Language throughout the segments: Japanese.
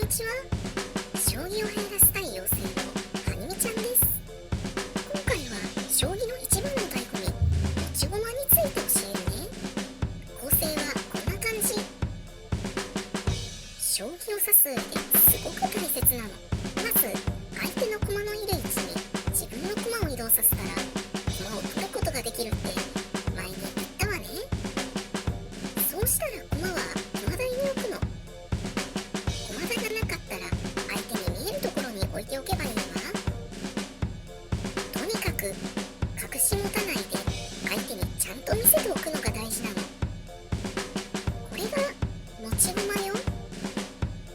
にちは。将棋を流行らせたい妖精のはにみちゃんです。今回は将棋の一番の醍醐味、持ち駒について教えるね。構成はこんな感じ。将棋を指す上ですごく大切なの。まず相手の駒のいる位置に自分の駒を移動させたら駒を取ることができるって前に言ったわね。そうしたら駒は駒台に置くの。駒台がなかったら相手に見えるところに置いておけばいいわ。とにかく隠し持たないで相手にちゃんと見せておくのが大事なの。これが持ち駒よ。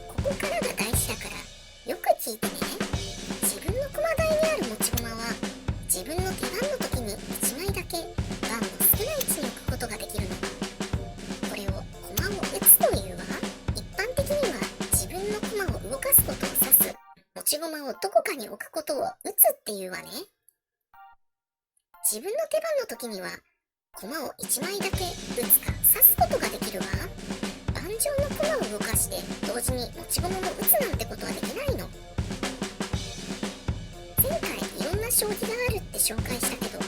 ここからが大事だからよく聞いてね。自分の駒台にある持ち駒は自分の手番の時に1枚だけ番の少ない位置に置くことができるの。これを駒を打つというわ。一般的には自分の駒を動かすことを指す。持ち駒をどこかに置くことを打つっていうわね。自分の手番の時には駒を1枚だけ打つか指すことができるわ。盤上の駒を動かして同時に持ち駒も打つなんてことはできないの。前回いろんな将棋があるって紹介したけど、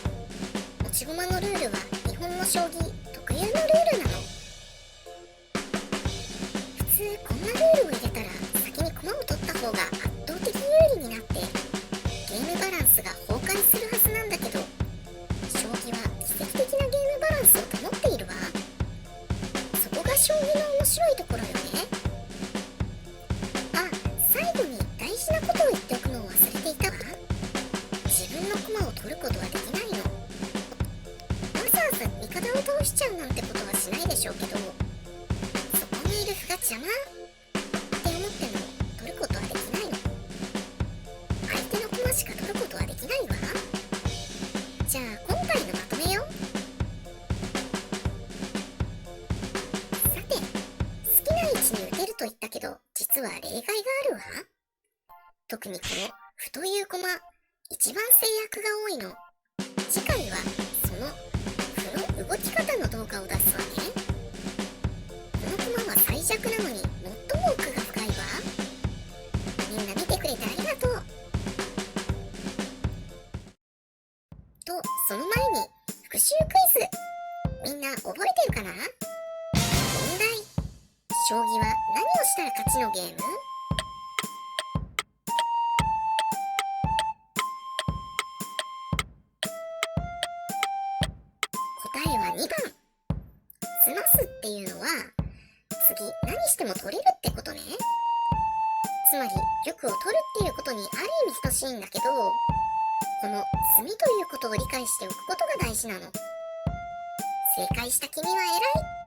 持ち駒のルールは日本の将棋特有のルールなの。普通こんなルールを入れたら先に駒を取った方が圧倒的有利になってゲームバランスが崩壊するはずなんだけど、将棋は奇跡的なゲームバランスを保っているわ。そこが将棋の面白いところよね。あ、最後に大事なことを言っておくのを忘れていたわ。自分の駒を取ることはできないの。わざわざ味方を倒しちゃうなんてことはしないでしょうけど、そこにいる歩が邪魔って思っても取ることはできないの。相手の駒しか取ることはできないわ。じゃあ今回のまとめよ。さて、好きな位置に打てると言ったけど実は例外があるわ。特にこの歩という駒、一番制約が多いの。次回はその歩の動き方の動画を出すわね。この駒は最弱なのに最も奥が深いわ。みんな見てくれてありがとう。と、その前に復習クイズ。みんな覚えてるかな？問題。将棋は何をしたら勝ちのゲーム？答えは2番。詰ますっていうのは次何しても取れるってことね。つまり玉を取るっていうことにある意味等しいんだけど、この詰みということを理解しておくことが大事なの。正解した君は偉い。